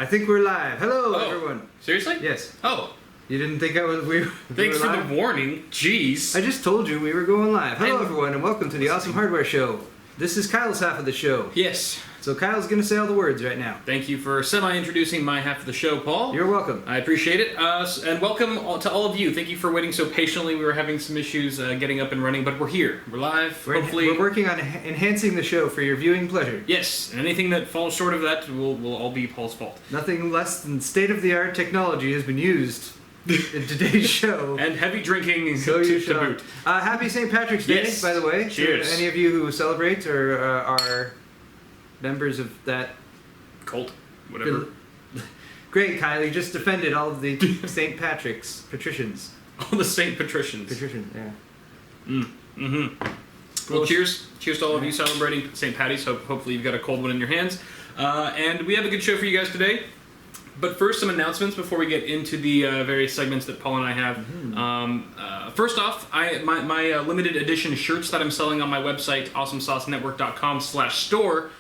I think we're live. Hello, everyone. Seriously? Yes. Oh. You didn't think we Thanks were for live? the warning. Jeez. I just told you we were going live. Hello, everyone, and welcome to the Awesome Hardware Show. This is Kyle's half of the show. Yes. So Kyle's going to say all the words right now. Thank you for semi-introducing my half of the show, Paul. You're welcome. I appreciate it. And welcome to all of you. Thank you for waiting so patiently. We were having some issues getting up and running, but we're here. We're live. Hopefully. We're working on enhancing the show for your viewing pleasure. Yes, and anything that falls short of that will all be Paul's fault. Nothing less than state-of-the-art technology has been used in today's show. And heavy drinking so to boot. Happy St. Patrick's Day, Yes. by the way. Cheers. To any of you who celebrate or are members of that Cult. Whatever. Great, Kyle. You just defended all of the St. Patricians. All the St. Patricians. Patrician, yeah. Well, cheers. Cheers to all of you celebrating St. Patty's. Hopefully you've got a cold one in your hands. And we have a good show for you guys today. But first, some announcements before we get into the various segments that Paul and I have. First off, my limited edition shirts that I'm selling on my website, awesomesaucenetwork.com/store,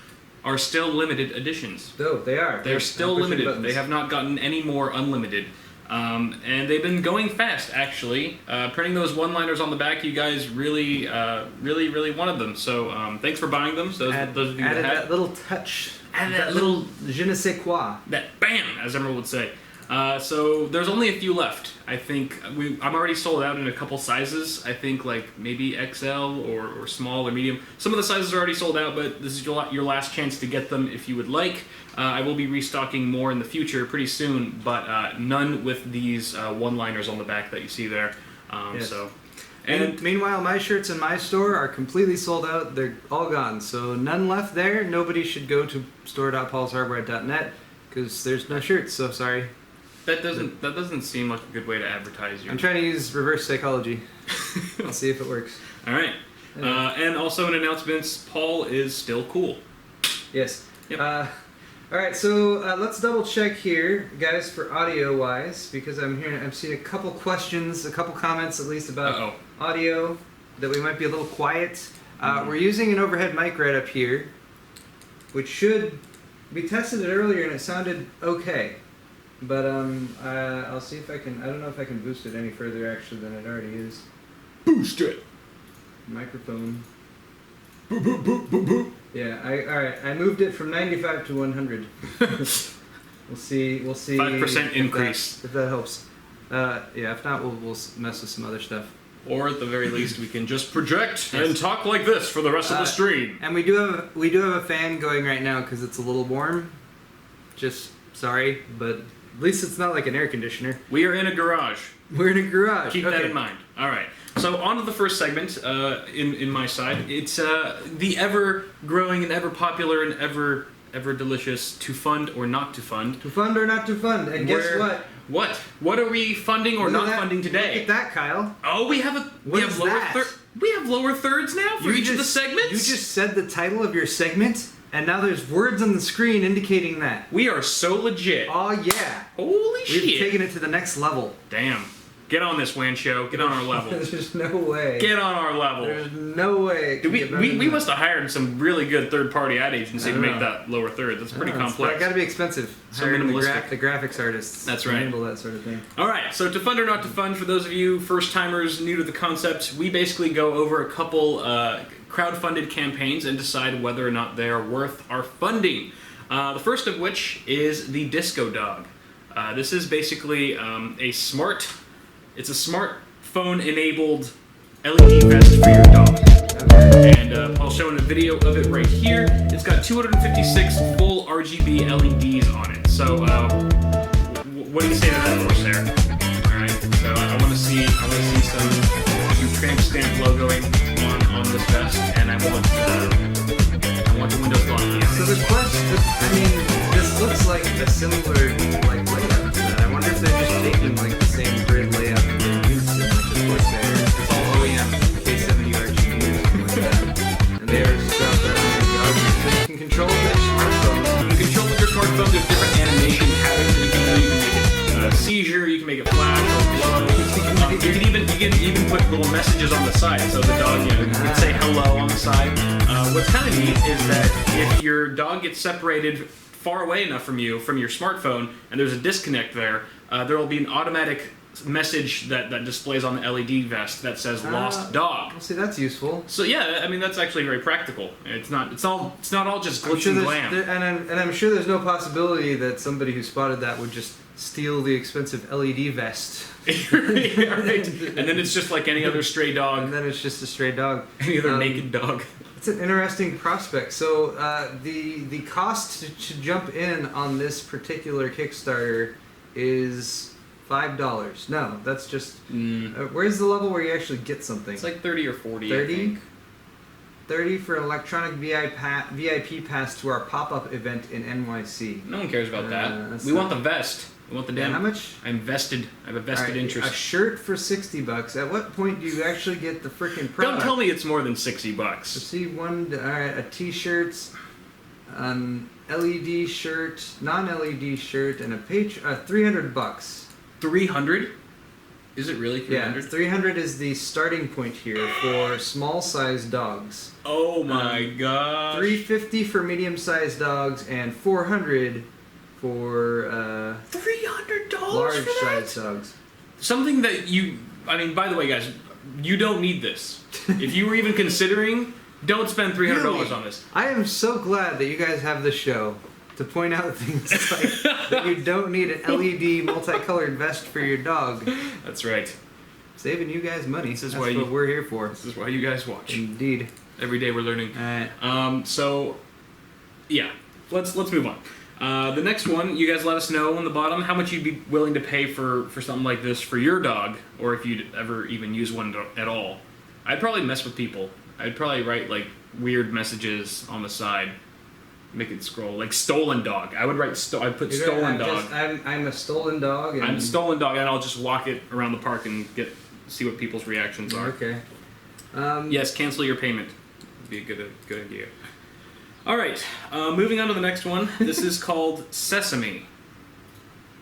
are still limited editions. Oh, they are. They're still limited. They have not gotten any more unlimited. And they've been going fast, actually. Printing those one-liners on the back, you guys really wanted them. So thanks for buying them. So those of you added that that little touch. Added that little je ne sais quoi. That bam, as Emerald would say. So there's only a few left. I think I'm already sold out in a couple sizes. I think like maybe XL or small or medium. Some of the sizes are already sold out, but this is your last chance to get them if you would like. I will be restocking more in the future pretty soon, but none with these one-liners on the back that you see there. Yes. So. And meanwhile, my shirts in my store are completely sold out. They're all gone, so none left there. Nobody should go to store.paulshardware.net because there's no shirts. So sorry. That doesn't seem like a good way to advertise your. I'm trying to use reverse psychology. I'll see if it works. All right. And also in announcements, Paul is still cool. Yes. Yep. All right, so let's double check here, guys, for audio-wise, because I'm seeing a couple questions, a couple comments at least about audio that we might be a little quiet. We're using an overhead mic right up here, which should. We tested it earlier and it sounded okay, but I'll see if I can. I don't know if I can boost it any further actually than it already is. Boost it. Microphone. Boop, boop, boop, boop, boop. Yeah, all right. I moved it from 95 to 100. We'll see. 5% increase. If that helps. Yeah, if not, we'll mess with some other stuff. Or at the very least, we can just project and talk like this for the rest of the stream. And we do have a fan going right now because it's a little warm. Just sorry, but at least it's not like an air conditioner. We are in a garage. We're in a garage. Keep that in mind. All right. So on to the first segment in my side. It's the ever-growing and ever-popular and ever-delicious To Fund or Not To Fund. To fund or not to fund. And guess what? What? What are we funding or not funding today? Look at that, Kyle. Oh, we have lower thirds now for each of the segments? You just said the title of your segment, and now there's words on the screen indicating that. We are so legit. Oh, yeah. Holy shit. We've taken it to the next level. Damn. Get on this, Wan Show. Get on our level. There's no way. Get on our level. There's no way. We must have hired some really good third-party ad agency to make that lower third. That's pretty complex. It's got to be expensive. So hiring minimalistic. The graphics artists. That's right. To handle that sort of thing. All right. So to fund or not to fund, for those of you first-timers new to the concept, we basically go over a couple crowd-funded campaigns and decide whether or not they are worth our funding. The first of which is the Disco Dog. This is basically It's a smartphone-enabled LED vest for your dog. And Paul's showing a video of it right here. It's got 256 full RGB LEDs on it. So, what do you say to that for, Sarah? All right. So I want to see some tramp stamp logoing on this vest, and I want the windows locked. So the question, this looks like a similar layout to that. I wonder if they're just taking the same grid layout that they used in the Corsair. It's all OEM K70 RGB or something like that. And there's stuff that you can control with your smartphone. You can control with your smartphone. There's different animation patterns that you can do. You can make it a seizure. You can make it flash or glow. You can even put little messages on the side, so the dog, you can say hello on the side. What's kind of neat is that if your dog gets separated far away enough from you, from your smartphone, and there's a disconnect there, there will be an automatic message that displays on the LED vest that says "lost dog." Well, see, that's useful. So yeah, I mean that's actually very practical. It's not all just glitz and glam. I'm sure there's no possibility that somebody who spotted that would just steal the expensive LED vest. Yeah, right. And then it's just like any other stray dog. And then it's just a stray dog. Any other naked dog. It's an interesting prospect. So the cost to jump in on this particular Kickstarter is $5. No, that's just... where's the level where you actually get something? It's like 30 or 40, 30? I think. 30 for an electronic VIP pass to our pop-up event in NYC. No one cares about that. We want the vest. We want the damn... How much? I'm vested. I have a vested interest. A shirt for $60. At what point do you actually get the freaking product? Don't tell me it's more than $60. So see, a t-shirt, an LED shirt, non-LED shirt, and a page... $300. 300? Is it really 300? Yeah, 300 is the starting point here for small-sized dogs. Oh my gosh. 350 for medium-sized dogs and 400 for $300 large-sized dogs. Something that I mean, by the way, guys, you don't need this. If you were even considering, don't spend $300 Really? on this. I am so glad that you guys have this show to point out things like that you don't need an LED multicolored vest for your dog. That's right. Saving you guys money. This is That's what we're here for. This is why you guys watch. Indeed. Every day we're learning. Alright. So, yeah, let's move on. The next one, you guys let us know on the bottom how much you'd be willing to pay for something like this for your dog, or if you'd ever even use one at all. I'd probably mess with people. I'd probably write like weird messages on the side. Make it scroll like stolen dog. I would write I'd put stolen dog. I'm a stolen dog. And I'm a stolen dog, and I'll just walk it around the park and see what people's reactions are. Okay. Yes, cancel your payment. Would be a good idea. All right, moving on to the next one. This is called Sesame.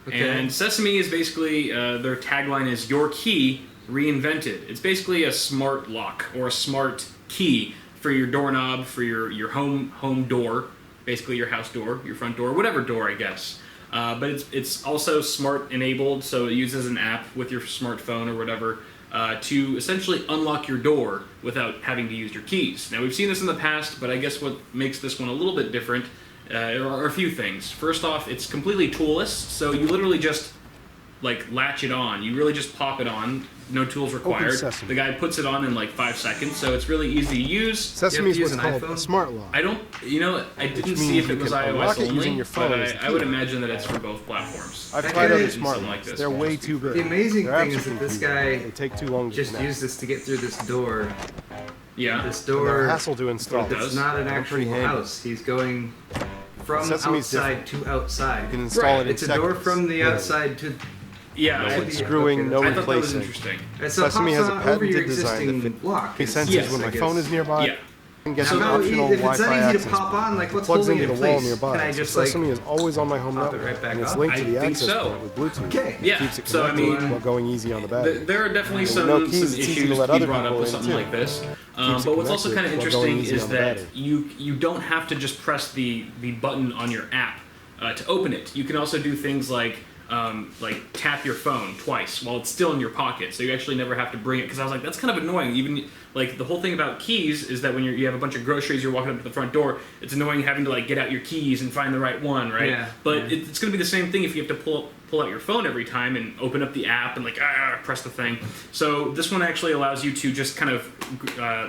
Okay. And Sesame is basically their tagline is "Your key reinvented." It's basically a smart lock or a smart key for your doorknob, for your home door. Basically your house door, your front door, whatever door, I guess. But it's also smart enabled, so it uses an app with your smartphone or whatever to essentially unlock your door without having to use your keys. Now we've seen this in the past, but I guess what makes this one a little bit different are a few things. First off, it's completely toolless, so you literally just like latch it on. You really just pop it on. No tools required. The guy puts it on in like 5 seconds, so it's really easy to use. Sesame is what's called a smart lock. I didn't see if it was iOS only, but I would imagine that it's for both platforms. I've tried other smart locks. They're way too big. The amazing thing is that this guy they take too long to just connect. used this to get through this door. Yeah. This They're door. a hassle to install. It's not an actual house. He's going from Sesame's outside to outside. You can install it in It's a door from the outside to... Yeah, No unscrewing, no I thought that was replacing. interesting. And so Sesame it has pops a on over your patented design that existing lock. He senses when my phone is nearby. Yeah. And gets So an how optional if it's Wi-Fi that easy access to pop point. on, like what's Plugs holding into it the in wall place? nearby. Can I So just like... Sesame is always on my home pop it network, right back and it's up? linked to I the think access so. point with Bluetooth. Okay. Yeah, Keeps it so I connected mean, while going easy on the battery. there are definitely With some no keys, it's easy issues to let to be other brought up people with in, something too. like this. Keeps it But what's also kind of connected while going interesting easy is on the that battery. you don't have to just press the button on your app to open it. You can also do things like tap your phone twice while it's still in your pocket, so you actually never have to bring it. Because I was like, that's kind of annoying. Even like the whole thing about keys is that when you have a bunch of groceries, you're walking up to the front door. It's annoying having to like get out your keys and find the right one, right? Yeah. But it's going to be the same thing if you have to pull out your phone every time and open up the app and like press the thing. So this one actually allows you to just kind of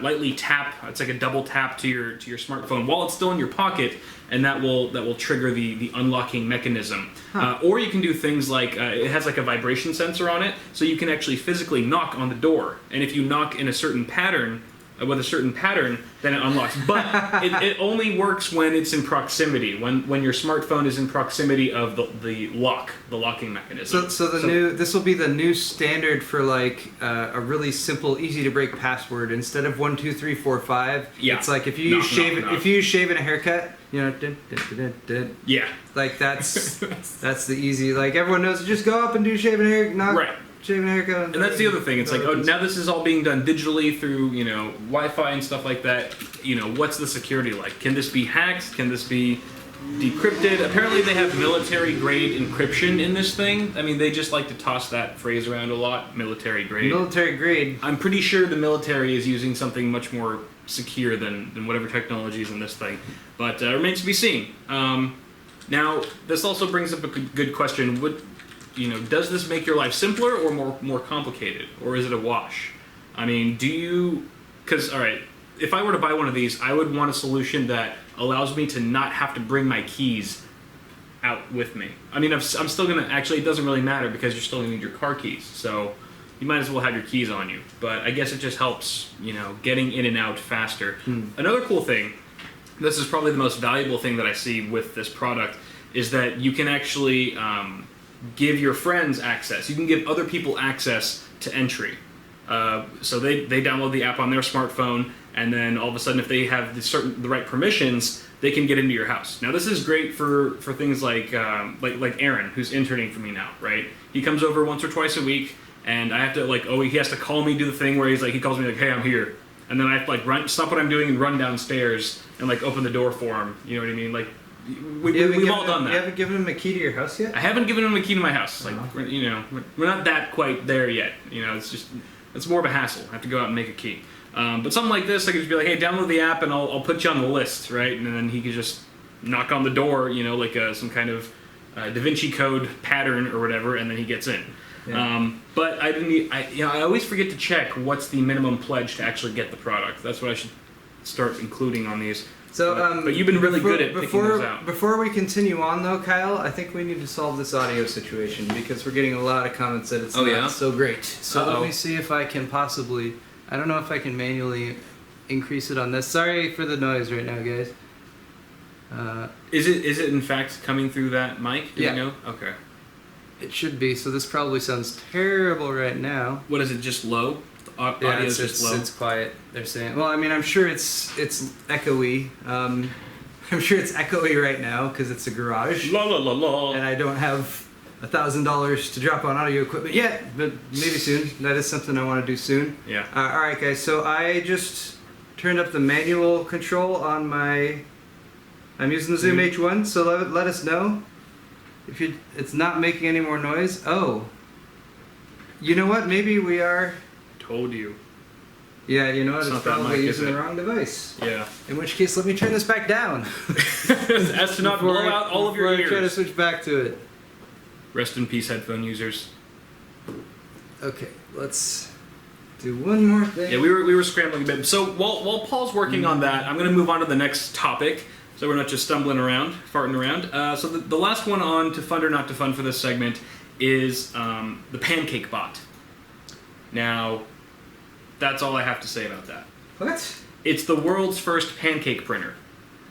lightly tap. It's like a double tap to your smartphone while it's still in your pocket, and that will trigger the unlocking mechanism. Or you can do things like it has like a vibration sensor on it, so you can actually physically knock on the door, and if you knock in a certain pattern. With a certain pattern, then it unlocks. But it only works when it's in proximity, when your smartphone is in proximity of the locking mechanism. So this will be the new standard for like a really simple, easy to break password. Instead of 1, 2, 3, 4, 5, Yeah. it's like if you use shave and a haircut, you know, Yeah. like that's the easy. Like everyone knows, just go up and do shave and hair, knock. Right. Shaving a haircut. And that's the other thing. It's like, oh, now this is all being done digitally through, Wi-Fi and stuff like that. What's the security like? Can this be hacked? Can this be decrypted. Apparently they have military-grade encryption in this thing. I mean, they just like to toss that phrase around a lot, military-grade. Military-grade. I'm pretty sure the military is using something much more secure than whatever technology is in this thing. But it remains to be seen. Now, this also brings up a good question. Does this make your life simpler or more complicated? Or is it a wash? I mean, because, all right, if I were to buy one of these, I would want a solution that allows me to not have to bring my keys out with me. I mean, I'm still going to, actually, it doesn't really matter because you're still going to need your car keys. So you might as well have your keys on you. But I guess it just helps, getting in and out faster. Another cool thing, this is probably the most valuable thing that I see with this product, is that you can actually give your friends access. You can give other people access to entry. So they download the app on their smartphone, and then all of a sudden, if they have the right permissions, they can get into your house. Now, this is great for things like Aaron, who's interning for me now, right? He comes over once or twice a week, and I have to he has to call me, do the thing where he calls me like, hey, I'm here, and then I have to stop what I'm doing and run downstairs and open the door for him. You know what I mean? We've all done that. You haven't given him a key to your house yet? I haven't given him a key to my house. We're not that quite there yet. It's more of a hassle. I have to go out and make a key. But something like this, I could just be like, hey, download the app and I'll put you on the list, right? And then he could just knock on the door, some kind of Da Vinci Code pattern or whatever, and then he gets in. Yeah. But I always forget to check what's the minimum pledge to actually get the product. That's what I should start including on these. So, but you've been really good at picking those out. Before we continue on, though, Kyle, I think we need to solve this audio situation because we're getting a lot of comments that it's not so great. So let me see if I can possibly... I don't know if I can manually increase it on this. Sorry for the noise right now, guys. Is it in fact coming through that mic? Do you know? Okay. It should be. So this probably sounds terrible right now. What is it? Just low? Audio is just low. It's quiet. They're saying. Well, I mean, I'm sure it's echoey. I'm sure it's echoey right now because it's a garage. La la la la. And I don't have $1,000 to drop on audio equipment yet, but maybe soon. That is something I want to do soon. Yeah. All right, guys. So I just turned up the manual control on my. I'm using the Zoom H1, so let us know if it's not making any more noise. Oh. You know what? Maybe we are. Told you. Yeah, you know what? It's probably mic, using the wrong device. Yeah. In which case, let me turn this back down. As to not blow out all of your ears. I try to switch back to it. Rest in peace, headphone users. Okay, let's do one more thing. Yeah, we were scrambling a bit. So while Paul's working on that, I'm going to move on to the next topic, so we're not just stumbling around, farting around. So the last one on to fund or not to fund for this segment is the PancakeBot. Now, that's all I have to say about that. What? It's the world's first pancake printer,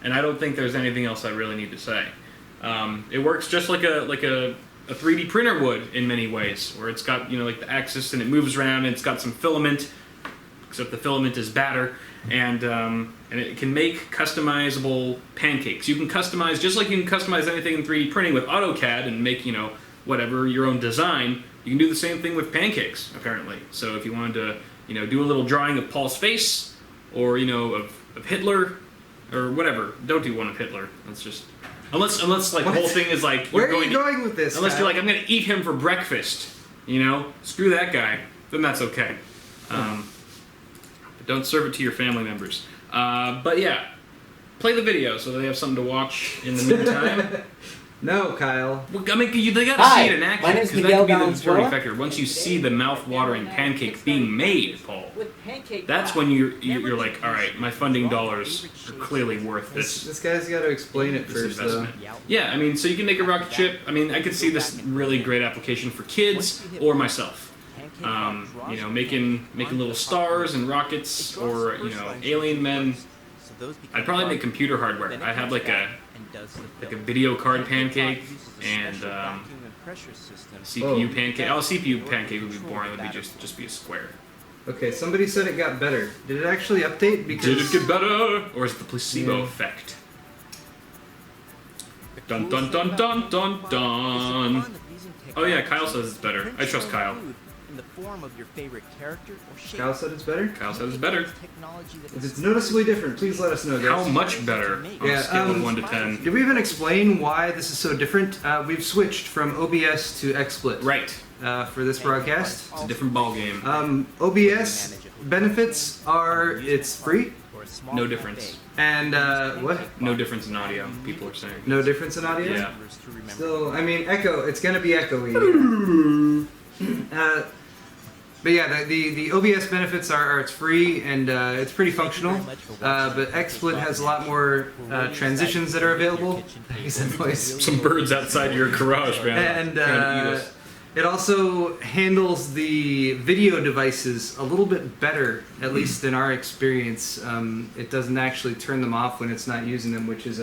and I don't think there's anything else I really need to say. It works just like a 3D printer would in many ways, where it's got the axis and it moves around and it's got some filament, except the filament is batter, and it can make customizable pancakes. You can customize just like you can customize anything in 3D printing with AutoCAD and make whatever your own design. You can do the same thing with pancakes apparently. So if you wanted to do a little drawing of Paul's face or of Hitler or whatever, don't do one of Hitler. That's just. Unless the whole thing is where are you going with this? Unless you're like, I'm going to eat him for breakfast, screw that guy, then that's okay. But don't serve it to your family members. But yeah, play the video so that they have something to watch in the meantime. No, Kyle. Well, I mean, they got to see it in action because that could be the determining factor. Once you see the mouth-watering pancake being made, Paul, that's when you're like, all right, my funding dollars are clearly worth this. This guy's got to explain it first, though. Yeah, I mean, so you can make a rocket ship. I mean, I could see this really great application for kids or myself. Making little stars and rockets or alien men. I'd probably make computer hardware. I'd have like a video card pancake and CPU pancake. Oh, CPU pancake would be boring. It would be just be a square. Okay, somebody said it got better. Did it actually update? Did it get better, or is it the placebo effect? Dun dun dun dun dun dun. Oh yeah, Kyle says it's better. I trust Kyle. the form of your favorite character or shape. Kyle said it's better? Kyle said it's better. If it's noticeably different, please let us know, guys. How much better on a scale of 1 to 10? Did we even explain why this is so different? We've switched from OBS to XSplit. Right. For this broadcast. It's a different ball game. OBS benefits are it's free. No difference. And what? No difference in audio, people are saying. No difference in audio? Yeah. Still, I mean, echo. It's gonna be echoey. But yeah, the OBS benefits are it's free and it's pretty functional. But XSplit has a lot more transitions that are available. Some birds outside your garage, man. And it also handles the video devices a little bit better, at least in our experience. It doesn't actually turn them off when it's not using them, which has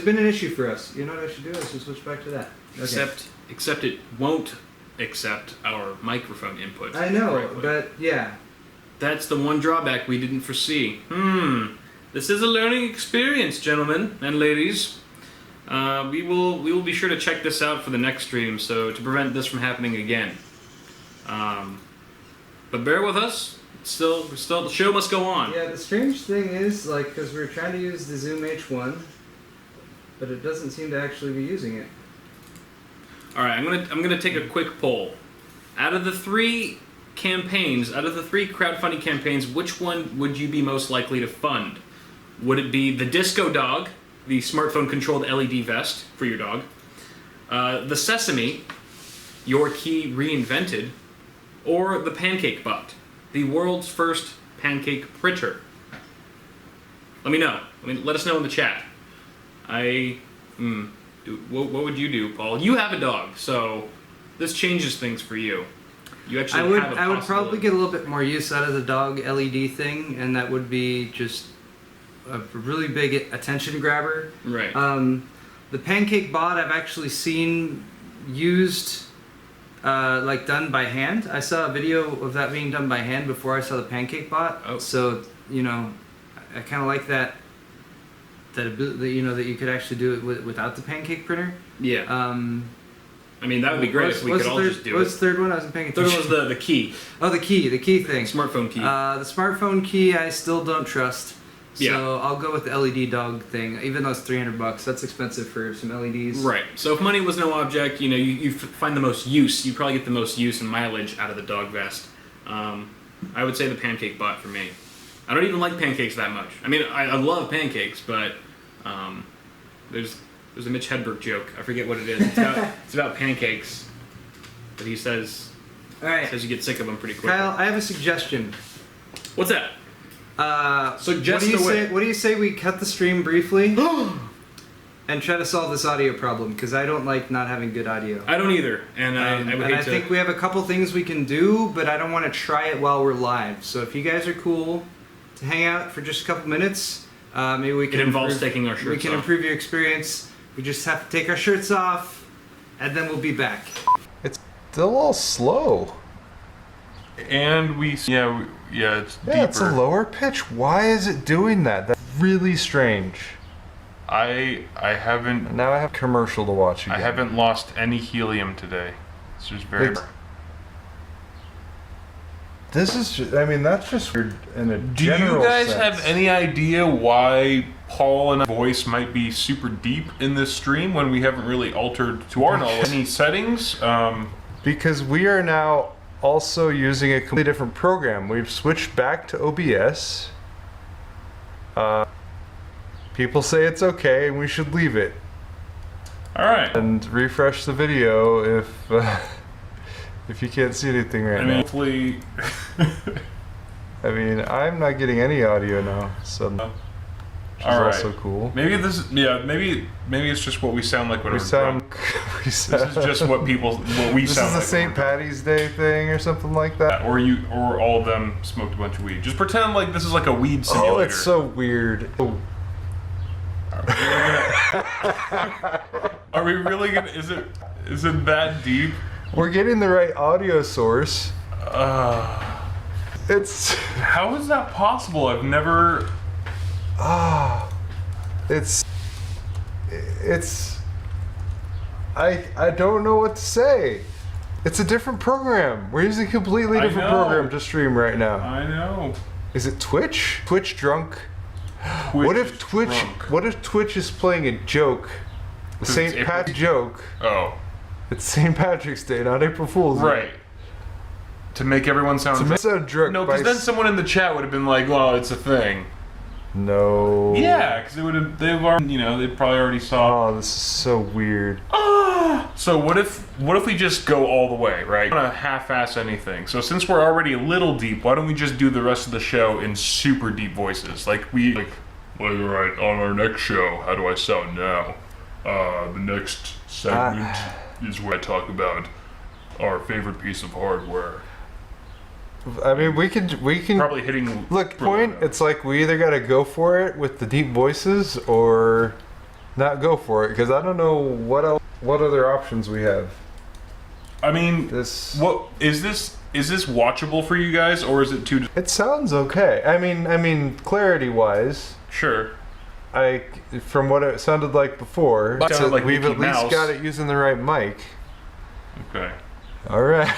been an issue for us. You know what I should do? I should switch back to that. Okay. Except it won't accept our microphone input. I know, correctly. but yeah. That's the one drawback we didn't foresee. This is a learning experience, gentlemen and ladies. We will be sure to check this out for the next stream, so to prevent this from happening again. But bear with us. Still, the show must go on. Yeah, the strange thing is, like, because we were trying to use the Zoom H1, but it doesn't seem to actually be using it. All right, I'm gonna take a quick poll. Out of the three crowdfunding campaigns, which one would you be most likely to fund? Would it be the Disco Dog, the smartphone-controlled LED vest for your dog, the Sesame, your key reinvented, or the PancakeBot, the world's first pancake printer? Let me know. Let us know in the chat. What would you do, Paul? You have a dog, so this changes things for you. You actually have a I would probably get a little bit more use out of the dog LED thing, and that would be just a really big attention grabber. Right. The PancakeBot I've actually seen used, like done by hand. I saw a video of that being done by hand before I saw the PancakeBot. Oh. So I kind of like that ability, that you could actually do it without the pancake printer. Yeah. I mean, that would be great if we could all just do it. What's the third one? I wasn't paying attention. Third one was the key. Oh, the key thing. Smartphone key. The smartphone key I still don't trust. So Yeah. I'll go with the LED dog thing, even though it's $300. That's expensive for some LEDs. Right. So if money was no object, you find the most use. You probably get the most use and mileage out of the dog vest. I would say the PancakeBot for me. I don't even like pancakes that much. I mean, I love pancakes, but there's a Mitch Hedberg joke. I forget what it is. It's about pancakes. But he says, All right. you get sick of them pretty quickly. Kyle, I have a suggestion. What's that? Suggest what do you away. say? What do you say we cut the stream briefly and try to solve this audio problem? Because I don't like not having good audio. I don't either, and I would hate I to. think we have a couple things we can do, but I don't want to try it while we're live. So if you guys are cool to hang out for just a couple minutes, maybe we can. It involves taking our shirts off. We can improve your experience. We just have to take our shirts off, and then we'll be back. It's still all slow. And it's deeper. Yeah, it's a lower pitch. Why is it doing that? That's really strange. I haven't Now I have commercial to watch again. I haven't lost any helium today. It's just very. This is that's just weird in a Do general you guys sense. have any idea why Paul and I's voice might be super deep in this stream when we haven't really altered, to our knowledge, any settings? Because we are now also using a completely different program. We've switched back to OBS. People say it's okay and we should leave it. Alright. And refresh the video if you can't see anything right now. Hopefully. I'm not getting any audio now, so which is also cool. Maybe maybe it's just what we sound like when we're drunk. This This is just what we This sound like. is the when St. we're drunk. Patty's Day thing or something like that. Or all of them smoked a bunch of weed. Just pretend like this is like a weed simulator. Oh, it's so weird. Are we really gonna? Is it that deep? We're getting the right audio source. It's How is that possible? I've never. it's I don't know what to say. It's a different program. We're using a completely different program to stream right now. I know. Is it Twitch? Twitch drunk? What if Twitch is playing a joke? The St. Patrick's joke. Oh. It's St. Patrick's Day, not April Fool's Day. Right. To make everyone sound drunk. No, because then someone in the chat would have been like, "Well, it's a thing." No. Yeah, because they've already, they probably already saw. Oh, this is so weird. So what if we just go all the way, right? Not half-ass anything. So since we're already a little deep, why don't we just do the rest of the show in super deep voices? Well, right, on our next show, how do I sound now? The next segment is where I talk about our favorite piece of hardware. I mean, we can probably hitting. Look, it's like we either got to go for it with the deep voices or not go for it, because I don't know what other options we have. I mean, what is this? Is this watchable for you guys, or is it too? It sounds okay. I mean, clarity-wise, sure. From what it sounded like before, like we've Mickey at least Mouse. got it using the right mic. Okay. All right.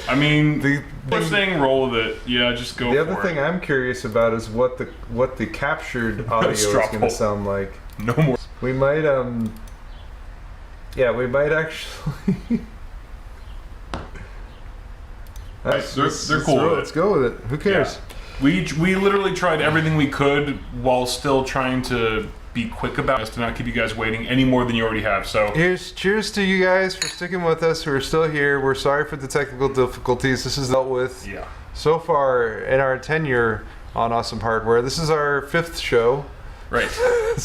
I mean, the thing, roll with it. Yeah, just go. The other thing I'm curious about is what the captured audio is going to sound like. No more. We might yeah, we might actually. They're cool. Let's go with it. Who cares? Yeah. We literally tried everything we could while still trying to be quick about us to not keep you guys waiting any more than you already have. So cheers to you guys for sticking with us who are still here. We're sorry for the technical difficulties. This is dealt with so far in our tenure on Awesome Hardware. This is our 5th show. Right.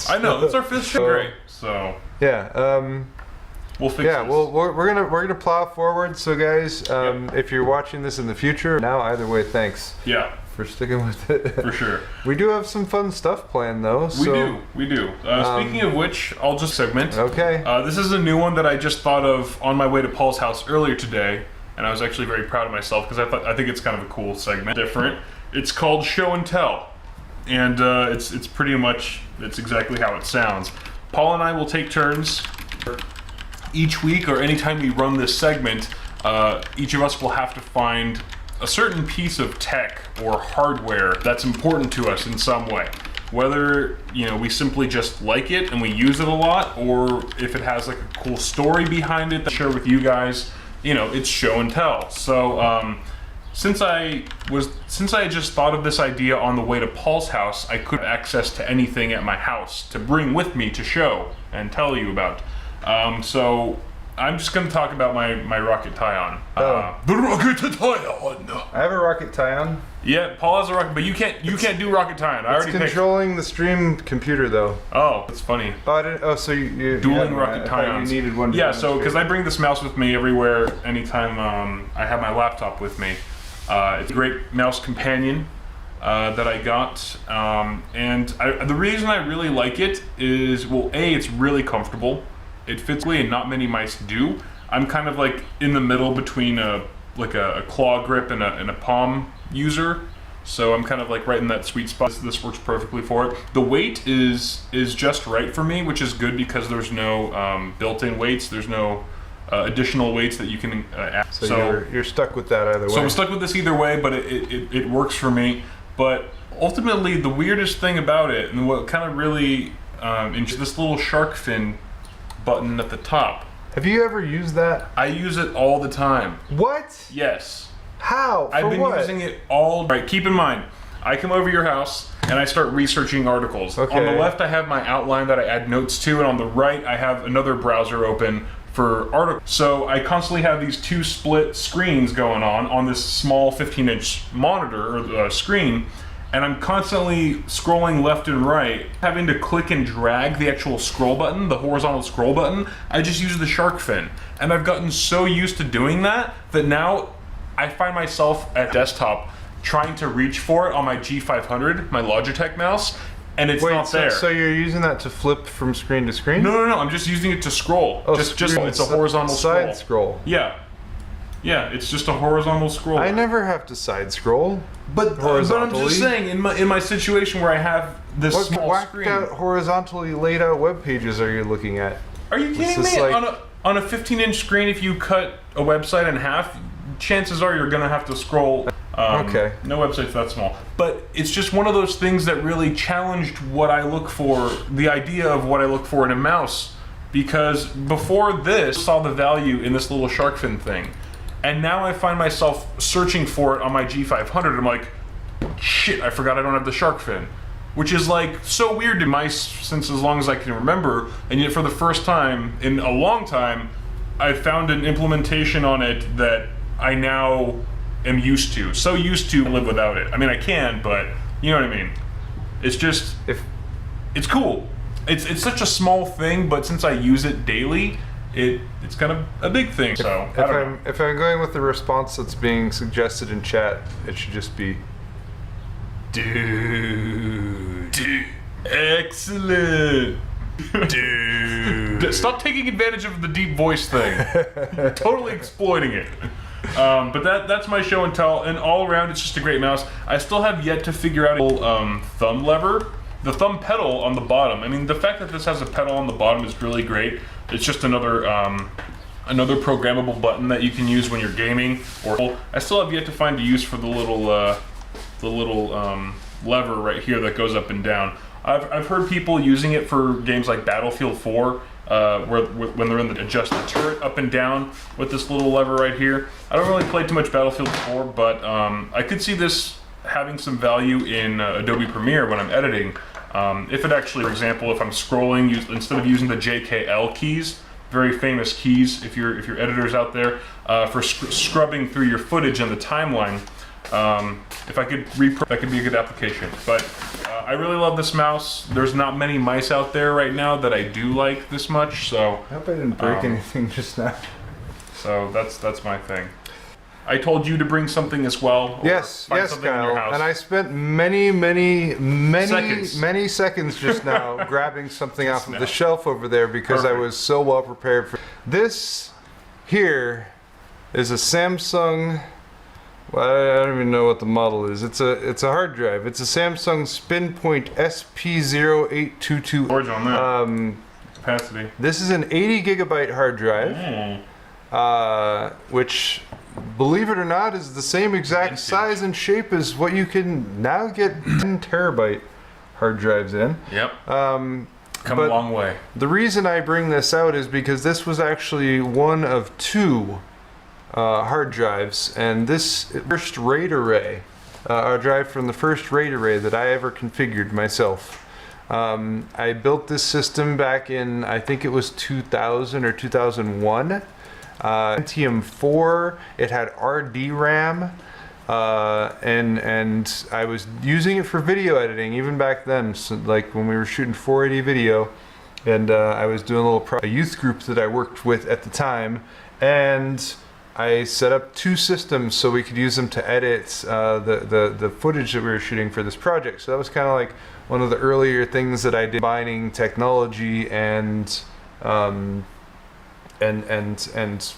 I know, it's our 5th show. Great. So yeah. We'll fix this. Well, we're gonna plow forward. So guys, if you're watching this in the future, now either way, thanks. Yeah. For sticking with it. For sure. We do have some fun stuff planned though. We do. Speaking of which, I'll just segment. Okay. This is a new one that I just thought of on my way to Paul's house earlier today, and I was actually very proud of myself because I think it's kind of a cool segment. Different. It's called Show and Tell, and it's pretty much exactly how it sounds. Paul and I will take turns each week, or anytime we run this segment. Each of us will have to find a certain piece of tech or hardware that's important to us in some way. Whether, we simply just like it and we use it a lot, or if it has like a cool story behind it that I share with you guys, it's show and tell. So, since I just thought of this idea on the way to Paul's house, I could have access to anything at my house to bring with me to show and tell you about. So I'm just going to talk about my Rocket Tyon. The Rocket Tyon! I have a Rocket Tyon. Yeah, Paul has a Rocket, but you can't do Rocket Tyon. I already controlling the stream computer though. Oh, that's funny. So you dueling Rocket Tyons. You needed one. Yeah, so because I bring this mouse with me everywhere, anytime I have my laptop with me. It's a great mouse companion that I got, and the reason I really like it is, well, A, it's really comfortable. It fits and not many mice do. I'm kind of like in the middle between a claw grip and a palm user, so I'm kind of like right in that sweet spot. This works perfectly for it. The weight is just right for me, which is good because there's no built-in weights. There's no additional weights that you can add. So you're stuck with that either way. So I'm stuck with this either way, but it works for me. But ultimately, the weirdest thing about it, and what kind of really is this little shark fin button at the top. Have you ever used that? I use it all the time. What? Yes. How? I've been using it all. Right, keep in mind, I come over your house and I start researching articles. Okay. On the left, I have my outline that I add notes to, and on the right, I have another browser open for articles. So I constantly have these two split screens going on this small 15-inch monitor or screen, and I'm constantly scrolling left and right, having to click and drag the actual scroll button, the horizontal scroll button. I just use the shark fin. And I've gotten so used to doing that now I find myself at desktop trying to reach for it on my G500, my Logitech mouse, and it's not there. So you're using that to flip from screen to screen? No, I'm just using it to scroll. Oh, just it's a horizontal side scroll. Yeah, it's just a horizontal scroll. I never have to side scroll. But I'm just saying, in my situation where I have this small screen. What horizontally laid out web pages are you looking at? Are you kidding me? On a 15-inch screen, if you cut a website in half, chances are you're gonna have to scroll. Okay. No website's that small. But it's just one of those things that really challenged what I look for, the idea of what I look for in a mouse. Because before this, I saw the value in this little shark fin thing. And now I find myself searching for it on my G500. I'm like, shit, I forgot I don't have the shark fin. Which is like so weird to mice since as long as I can remember. And yet for the first time in a long time, I found an implementation on it that I now am used to. So used to live without it. I mean, I can, but you know what I mean? It's just, it's cool. It's such a small thing, but since I use it daily, it's kind of a big thing. So if I'm going with the response that's being suggested in chat, it should just be, dude, excellent, dude. Stop taking advantage of the deep voice thing. Totally exploiting it. But that's my show and tell, and all around it's just a great mouse. I still have yet to figure out a thumb lever. The thumb pedal on the bottom. I mean, the fact that this has a pedal on the bottom is really great. It's just another programmable button that you can use when you're gaming. Or I still have yet to find a use for the little lever right here that goes up and down. I've heard people using it for games like Battlefield 4, when they're in the adjust the turret up and down with this little lever right here. I don't really play too much Battlefield 4, but I could see this having some value in Adobe Premiere when I'm editing. If it actually, for example, if I'm scrolling, instead of using the JKL keys, very famous keys if you're editors out there, for scrubbing through your footage in the timeline, if I could that could be a good application. But I really love this mouse. There's not many mice out there right now that I do like this much, so I hope I didn't break anything just now. So that's my thing. I told you to bring something as well. Yes, yes, Kyle. And I spent many seconds just now grabbing something off of the shelf over there because I was so well prepared for this. Here is a Samsung. Well, I don't even know what the model is. It's a hard drive. It's a Samsung SpinPoint SP0822. Storage on that. Capacity. This is an 80 gigabyte hard drive, which, believe it or not, is the same exact size and shape as what you can now get 10 terabyte hard drives in. Yep. Come a long way. The reason I bring this out is because this was actually one of two hard drives, and this first RAID array, a drive from the first RAID array that I ever configured myself. I built this system back in, I think it was 2000 or 2001. Pentium 4, it had RD RAM, and I was using it for video editing even back then, so like when we were shooting 480 video, and I was doing a youth group that I worked with at the time, and I set up two systems so we could use them to edit the footage that we were shooting for this project. So that was kind of like one of the earlier things that I did, combining technology and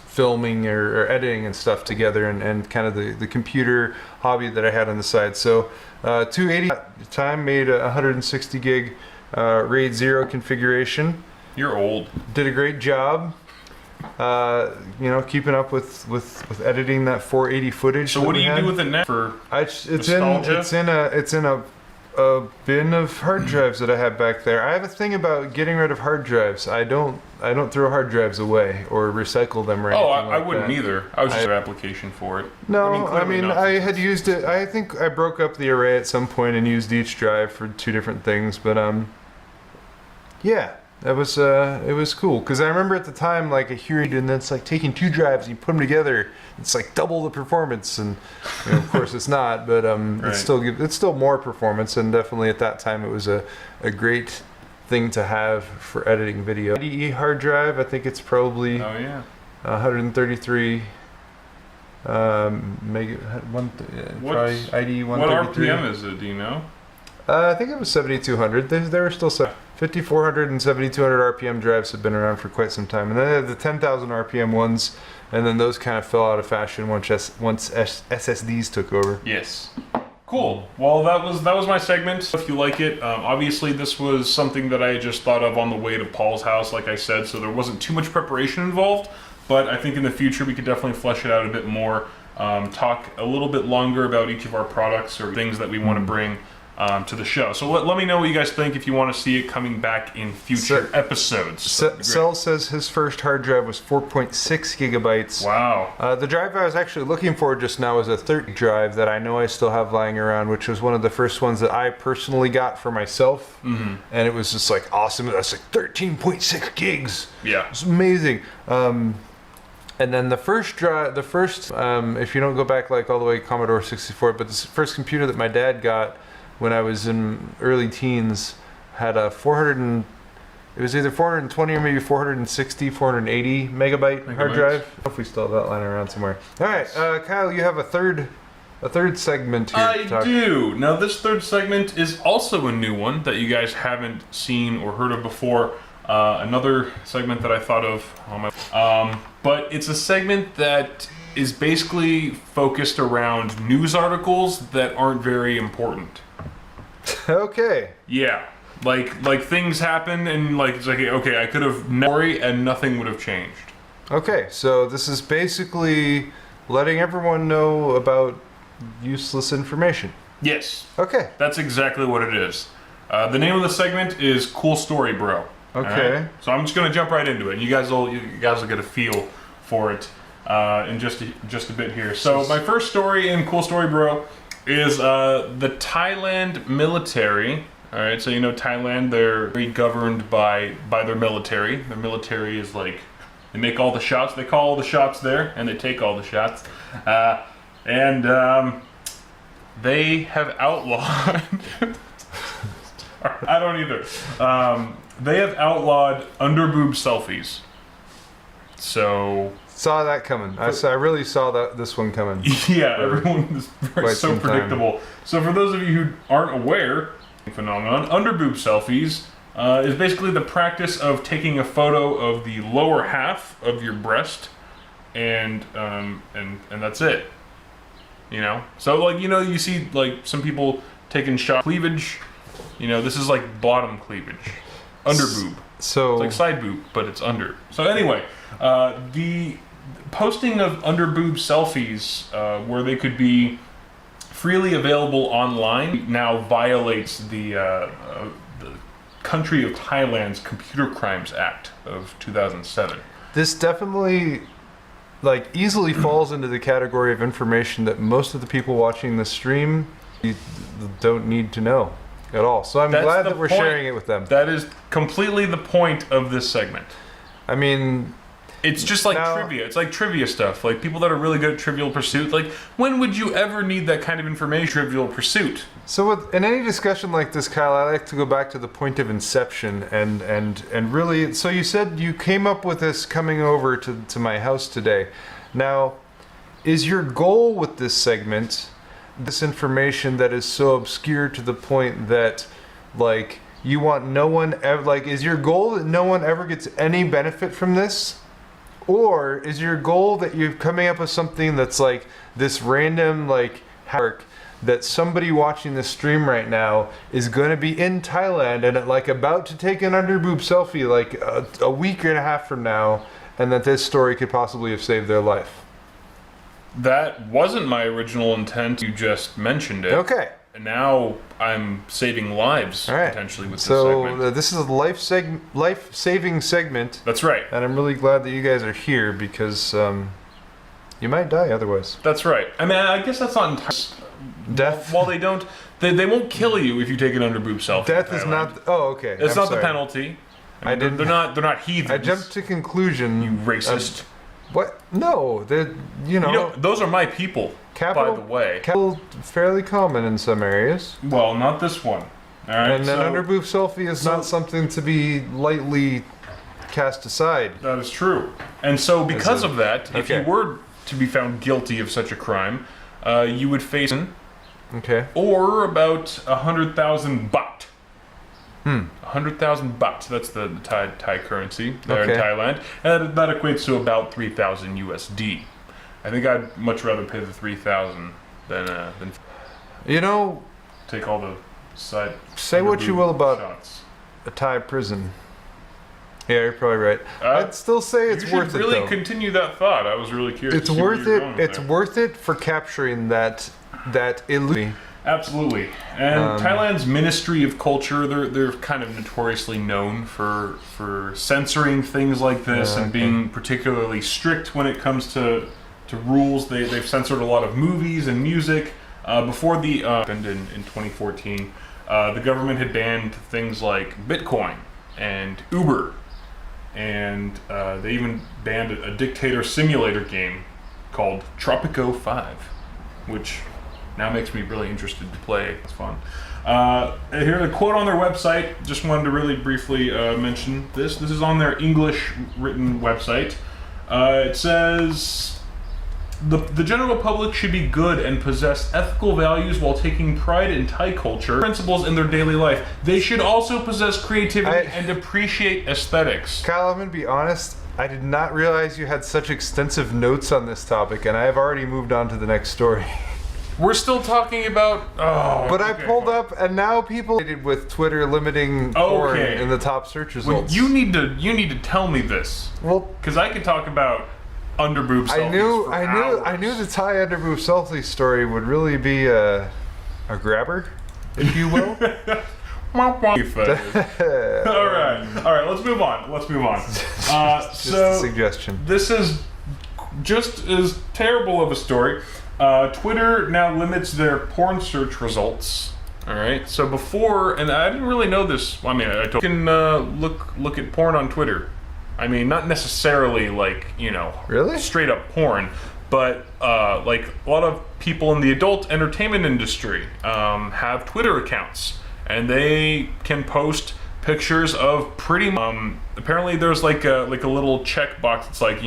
filming or editing and stuff together, and kind of the computer hobby that I had on the side. So 280 at the time made a 160 gig RAID 0 configuration. You're old. Did a great job. You know, keeping up with editing that 480 footage. So what do you do with it now for nostalgia? It's in a bin of hard drives that I have back there. I have a thing about getting rid of hard drives. I don't throw hard drives away or recycle them or anything like that. I wouldn't either. I was just an application for it. No, I mean I had used it. I think I broke up the array at some point and used each drive for two different things. But yeah. That was it was cool because I remember at the time like hearing, and it's like taking two drives and you put them together, it's like double the performance, and you know, of course it's not, but right. it's still more performance, and definitely at that time it was a great thing to have for editing video. IDE hard drive, I think it's probably 133 probably IDE 133. What RPM is it? Do you know? I think it was 7200. They were still 5400 and 7200 RPM drives have been around for quite some time, and then they had the 10,000 RPM ones, and then those kind of fell out of fashion once SSDs took over. Yes. Cool. Well, that was my segment. If you like it, obviously this was something that I just thought of on the way to Paul's house, like I said, so there wasn't too much preparation involved. but I think in the future we could definitely flesh it out a bit more, talk a little bit longer about each of our products or things that we want to bring to the show. So let me know what you guys think if you want to see it coming back in future episodes. Cell says his first hard drive was 4.6 gigabytes. Wow. The drive I was actually looking for just now is a 30 drive that I know I still have lying around, which was one of the first ones that I personally got for myself. And it was just like awesome. That's like 13.6 gigs. Yeah. It's amazing. And then the first drive, if you don't go back like all the way Commodore 64, but the first computer that my dad got when I was in early teens had a it was either 420 or maybe 460, 480 megabyte hard drive. I don't know if we still have that lying around somewhere. All right, Kyle, you have a third segment here. I do. Now this third segment is also a new one that you guys haven't seen or heard of before. Another segment that I thought of on my but it's a segment that is basically focused around news articles that aren't very important. Okay. Yeah. Like things happen and like it's like okay, I could have worried and nothing would have changed. Okay, so this is basically letting everyone know about useless information. Yes. Okay. That's exactly what it is. The name of the segment is Cool Story Bro. Okay. Right? So I'm just gonna jump right into it. You guys will get a feel for it in just a bit here. So my first story in Cool Story Bro is the Thailand military. All right, so you know Thailand, they're very governed by their military. Their military is like they make all the shots. They call all the shots there, and they take all the shots. They have outlawed. I don't either. They have outlawed underboob selfies. So saw that coming. I really saw this one coming. Yeah, everyone is so predictable. So for those of you who aren't aware, phenomenon, underboob selfies is basically the practice of taking a photo of the lower half of your breast, and that's it. You know, so like you see like some people taking shot cleavage. You know, this is like bottom cleavage, underboob. So it's like side boob, but it's under. So anyway, the posting of underboob selfies where they could be freely available online now violates the country of Thailand's Computer Crimes Act of 2007. This definitely easily falls into the category of information that most of the people watching the stream don't need to know at all. So I'm glad that we're sharing it with them. That is completely the point of this segment. I mean, it's just like trivia. It's like trivia stuff. Like people that are really good at Trivial Pursuit. Like when would you ever need that kind of information? Trivial Pursuit. So in any discussion like this, Kyle, I like to go back to the point of inception and really. So you said you came up with this coming over to my house today. Now, is your goal with this segment this information that is so obscure to the point that you want no one ever is your goal that no one ever gets any benefit from this? Or is your goal that you're coming up with something that's like this random hack that somebody watching this stream right now is going to be in Thailand and about to take an underboob selfie a week and a half from now, and that this story could possibly have saved their life? That wasn't my original intent. You just mentioned it. Okay. And now I'm saving lives potentially with this segment. So this is a life-saving segment. That's right. And I'm really glad that you guys are here because you might die otherwise. That's right. I mean, I guess that's not entirely... Death? While they don't... They won't kill you if you take an underboob selfie. Death is not... Oh, okay. It's not the penalty. I mean, they're not heathens. I jumped to conclusion... You racist. What? No, those are my people, by the way. Capital, fairly common in some areas. Well, not this one. All right, and an underboob selfie is not something to be lightly cast aside. That is true. And so because of that, if you were to be found guilty of such a crime, you would face or about 100,000 baht. 100,000 baht. That's the Thai currency there in Thailand, and that equates to about 3,000 USD. I think I'd much rather pay the 3,000 than take all the side. Say what you will about shots. a Thai prison. Yeah, you're probably right. I'd still say it's worth it, though. You should really continue that thought. I was really curious. It's worth it. It's worth it for capturing that illusion. Absolutely. And Thailand's Ministry of Culture, they're kind of notoriously known for censoring things like this and being particularly strict when it comes to rules. They've censored a lot of movies and music. Before the happened in 2014, the government had banned things like Bitcoin and Uber, and they even banned a dictator simulator game called Tropico 5, which now makes me really interested to play. It's fun. Here's a quote on their website. Just wanted to really briefly mention this. This is on their English written website. It says, the general public should be good and possess ethical values while taking pride in Thai culture, principles in their daily life. They should also possess creativity and appreciate aesthetics. Kyle, I'm going to be honest. I did not realize you had such extensive notes on this topic, and I have already moved on to the next story. We're still talking about. But I pulled up, and now people with Twitter limiting porn in the top search results. Well, you need to tell me this. Well, because I could talk about Underboob Selfies. I knew the Thai Underboob Selfies story would really be a grabber, if you will. All right. Let's move on. Just a suggestion. This is just as terrible of a story. Twitter now limits their porn search results. All right. So before, and I didn't really know this. I mean, you can look at porn on Twitter. I mean, not necessarily like really straight up porn, but like a lot of people in the adult entertainment industry have Twitter accounts, and they can post pictures of pretty. Apparently, there's like a little checkbox. It's like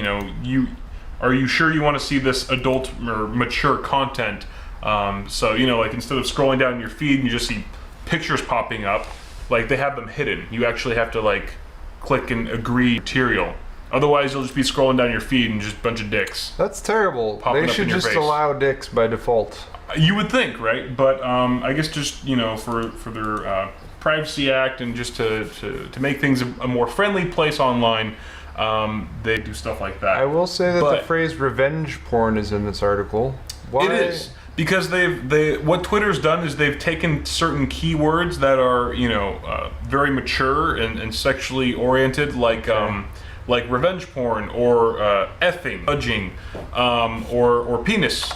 are you sure you want to see this adult or mature content? So like instead of scrolling down your feed and you just see pictures popping up, like they have them hidden. You actually have to like click and agree material. Otherwise, you'll just be scrolling down your feed and just a bunch of dicks. That's terrible. They should just allow dicks by default. You would think, right? But I guess just for their Privacy Act and just to make things a more friendly place online. They do stuff like that. I will say that the phrase revenge porn is in this article. Why? It is. Because what Twitter's done is they've taken certain keywords that are, very mature and sexually oriented, like revenge porn or effing, fudging, or penis.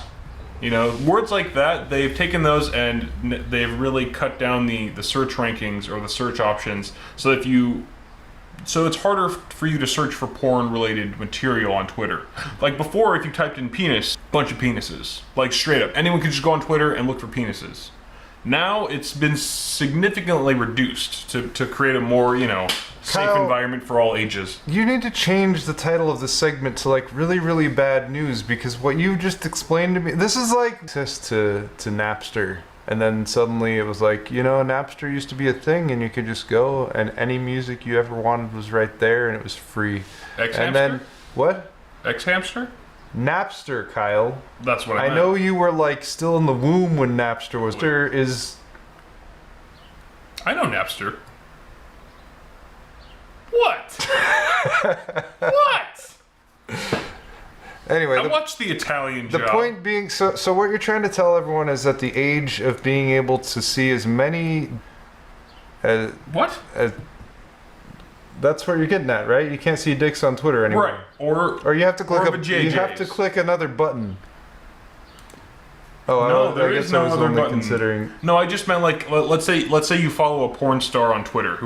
Words like that, they've taken those and they've really cut down the search rankings or the search options so it's harder for you to search for porn-related material on Twitter. Like before, if you typed in penis, bunch of penises. Like straight up. Anyone could just go on Twitter and look for penises. Now it's been significantly reduced to create a more, safe environment for all ages. You need to change the title of the segment to like really, really bad news, because what you just explained to me, this is like access to Napster. And then suddenly it was like, Napster used to be a thing, and you could just go, and any music you ever wanted was right there, and it was free. X-Hamster? And then, what? X-Hamster? Napster, Kyle. That's what I meant. I know you were like still in the womb when Napster was. Napster is. I know Napster. What? What? Anyway, I watched the Italian Job. The point being, so what you're trying to tell everyone is that the age of being able to see as many. What? That's what you're getting at, right? You can't see dicks on Twitter anymore. Right. Or you have to click you have to click another button. Oh, no, there is no other button. Considering. No, I just meant like let's say you follow a porn star on Twitter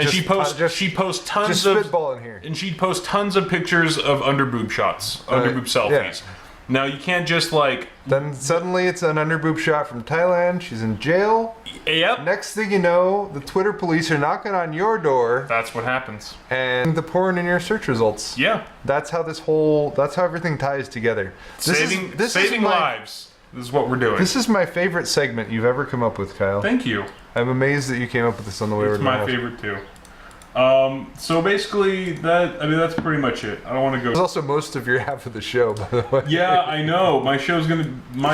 she posts tons of spitballing here, and she posts tons of pictures of underboob shots, underboob selfies. Yeah. Now you can't just like. Then suddenly it's an underboob shot from Thailand. She's in jail. Yep. Next thing you know, the Twitter police are knocking on your door. That's what happens. And the porn in your search results. Yeah. That's how everything ties together. Saving lives. This is what we're doing. This is my favorite segment you've ever come up with, Kyle. Thank you. I'm amazed that you came up with this on the way over to my favorite too. So basically, that's pretty much it. I don't want to go. There's also most of your half of the show, by the way. Yeah, I know. My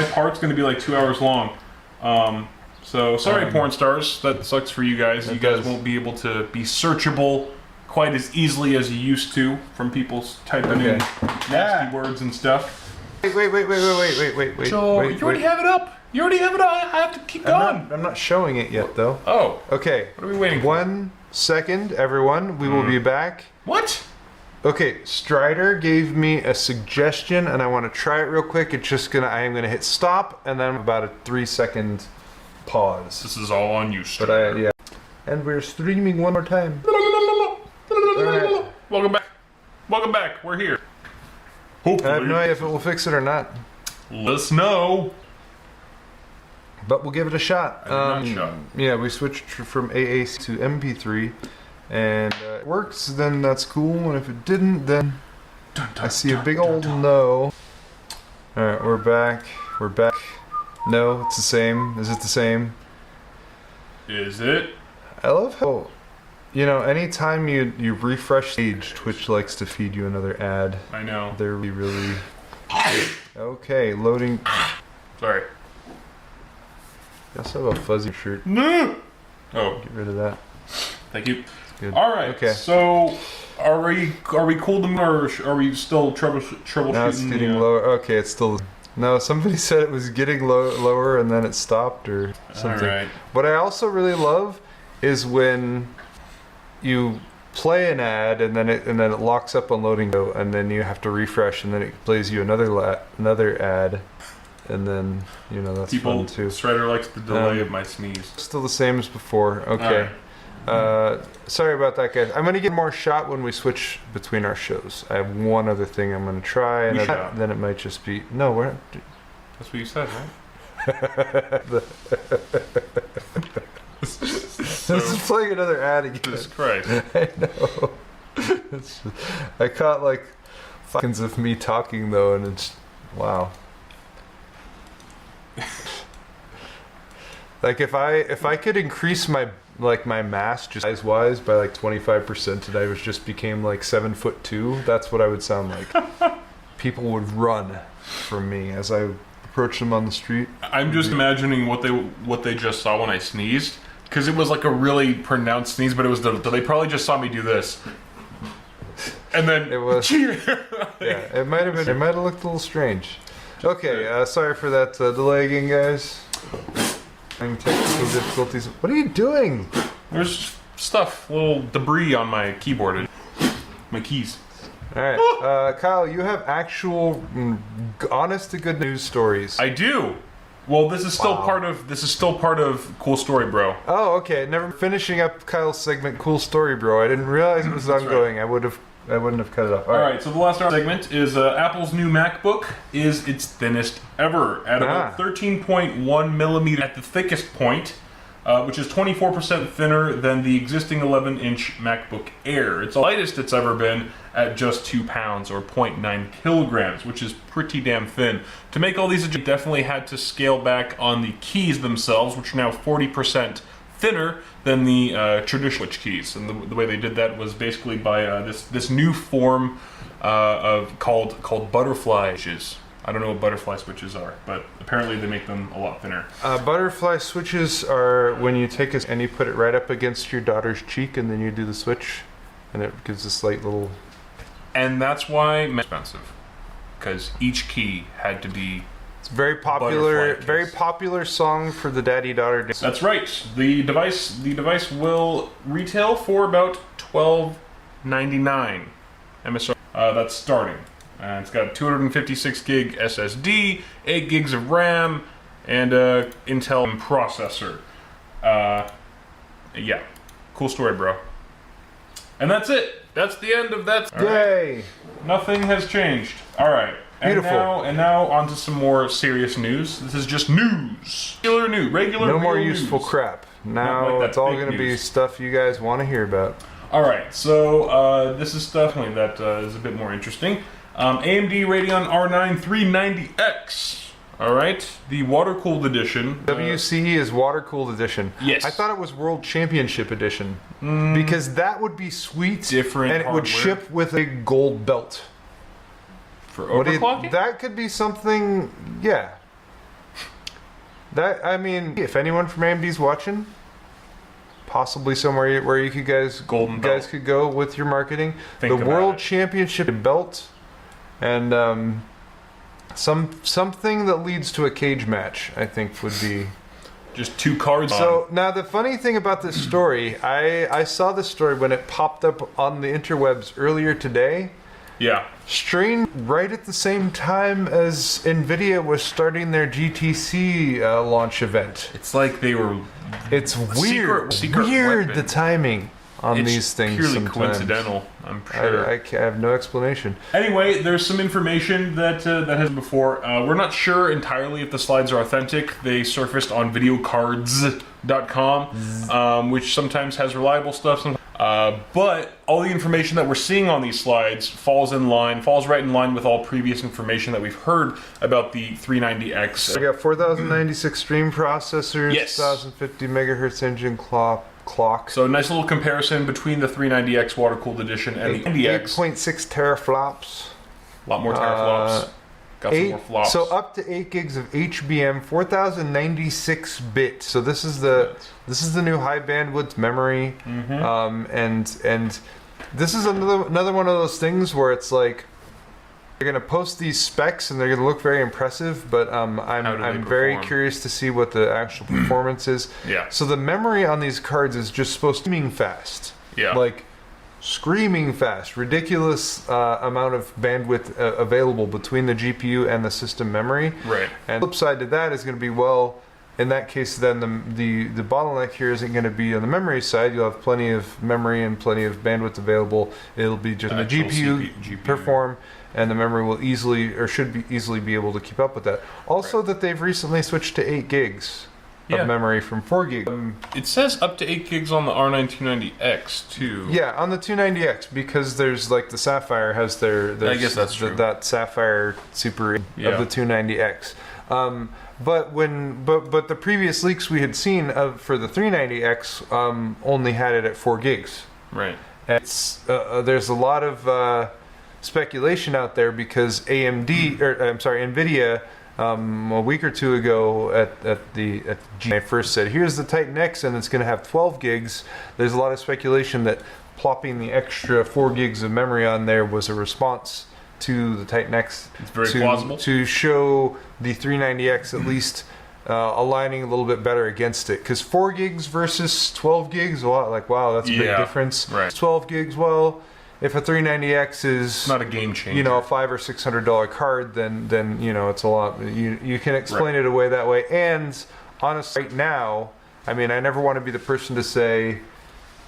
part's gonna be like 2 hours long. So sorry, porn stars. That sucks for you guys. You guys won't be able to be searchable quite as easily as you used to from people typing in nasty words and stuff. Wait. So you already have it up. You already have it up. I have to keep going. I'm not showing it yet, though. Oh. Okay. What are we waiting for? 1 second, everyone. We will be back. What? Okay, Strider gave me a suggestion, and I want to try it real quick. I am gonna hit stop, and then about a 3-second pause. This is all on you, Strider. Yeah. And we're streaming one more time. Right. Welcome back. Welcome back. We're here. I Hopefully. have no idea if it will fix it or not, Let us know. but we'll give it a shot. Shot. Yeah, we switched from AAC to MP3, and it works, then that's cool, and if it didn't, then I see a big old no. Alright, we're back. We're back. No, it's the same. Is it the same? Is it? I love how, anytime you refresh the page, Twitch likes to feed you another ad. I know. They're really... Okay, loading... Sorry. I also have a fuzzy shirt. No. Oh, Get rid of that. thank you. Good. All right. Okay. So, are we cool to or are we still troubleshooting? Now it's getting lower. Okay, it's still... No, somebody said it was getting lower and then it stopped or something. All right. What I also really love is when you play an ad and then it locks up on loading go, and then you have to refresh, and then it plays you another ad, and then that's fun too. Strider likes the delay of my sneeze. Still the same as before. Okay. Sorry about that, guys. I'm gonna get more shot when we switch between our shows. I have one other thing I'm gonna try, and then it might just be we're not. That's what you said, right? This is playing another ad again. Jesus Christ. I know. I caught like seconds of me talking though, and it's wow. Like if I could increase my mass just size wise by like 25%, and I became like 7'2", that's what I would sound like. People would run from me as I approach them on the street. I'm just imagining what they just saw when I sneezed, because it was like a really pronounced sneeze, but it was they probably just saw me do this, and then it was. Yeah, it might have been. It might have looked a little strange. Okay, sorry for that delay again, guys. Technical difficulties. What are you doing? There's stuff, little debris on my keyboard, my keys. All right, Kyle, you have actual, honest to good news stories. I do. Well, this is still part of Cool Story, Bro. Oh, okay. Never finishing up Kyle's segment, Cool Story, Bro. I didn't realize it was ongoing. Right. I wouldn't have cut it off. All right. So the last segment is Apple's new MacBook is its thinnest ever at about 13.1 millimeter at the thickest point, which is 24% thinner than the existing 11-inch MacBook Air. It's the lightest it's ever been at just 2 pounds or 0.9 kilograms, which is pretty damn thin. To make all these, you definitely had to scale back on the keys themselves, which are now 40% thinner than the traditional switch keys. And the way they did that was basically by this new form called butterfly switches. I don't know what butterfly switches are, but apparently they make them a lot thinner. Butterfly switches are when you take and you put it right up against your daughter's cheek, and then you do the switch, and it gives this light little... And that's why it's expensive, because each key had to be... It's very popular song for the daddy-daughter dance. That's right. The device will retail for about $12.99 MSRP. That's starting. It's got 256 gig SSD, 8 gigs of RAM, and Intel processor. Yeah, cool story, bro. And that's it. That's the end of that. Yay! Nothing has changed. All right. Beautiful. And now on to some more serious news. This is just news. Regular No more news. useful crap. Now Not like that it's all fake going to be news. stuff you guys want to hear about. All right, so this is stuff that is a bit more interesting. AMD Radeon R9 390X. All right, the water-cooled edition. WCE is water-cooled edition. Yes. I thought it was World Championship edition because that would be sweet. Different and it would hardware. ship with a gold belt. For overclocking? That could be something. Yeah. If anyone from AMD's watching, possibly somewhere where you guys could go with your marketing. The World Championship belt, and something that leads to a cage match, I think, would be just 2 cards. So now the funny thing about this story, I saw this story when it popped up on the interwebs earlier today. Yeah. Strange, right at the same time as Nvidia was starting their GTC launch event. It's like they were. It's weird. Weird the timing on these things. Purely sometimes. Coincidental, I'm sure. I have no explanation. Anyway, there's some information that has before. We're not sure entirely if the slides are authentic. They surfaced on videocards.com, which sometimes has reliable stuff. But all the information that we're seeing on these slides falls right in line with all previous information that we've heard about the 390X. We got 4096 stream processors, yes. 1050 megahertz engine clock. So a nice little comparison between the 390X water-cooled edition and the NDX. 8.6 teraflops. A lot more teraflops. Got some more flops. So up to 8 gigs of HBM, 4096 bit. So this is the new high bandwidth memory, and this is another one of those things where it's like they're gonna post these specs and they're gonna look very impressive, but I'm very curious to see what the actual performance is. Yeah. So the memory on these cards is just supposed to be fast. Yeah. Like screaming fast, ridiculous amount of bandwidth available between the GPU and the system memory. Right. And the flip side to that is going to be, well, in that case, then the bottleneck here isn't going to be on the memory side. You'll have plenty of memory and plenty of bandwidth available. It'll be just the GPU perform, and the memory will should easily be able to keep up with that. Also, that they've recently switched to 8 gigs. Of memory from 4 gigs. It says up to 8 gigs on the R9 290X too. Yeah, on the 290X, because there's like the Sapphire has I guess that's true. That Sapphire Super of the 290X. But the previous leaks we had seen for the 390X only had it at 4 gigs. Right. And there's a lot of speculation out there because Nvidia. A week or two ago at I first said, here's the Titan X and it's going to have 12 gigs. There's a lot of speculation that plopping the extra 4 gigs of memory on there was a response to the Titan X. It's very plausible. To show the 390X at least aligning a little bit better against it. Because 4 gigs versus 12 gigs, wow, that's a big difference. Right. 12 gigs, well, if a 390X is not a game changer, a $500 or $600 card, then it's a lot. You can explain it away that way. And honestly, right now, I mean, I never want to be the person to say,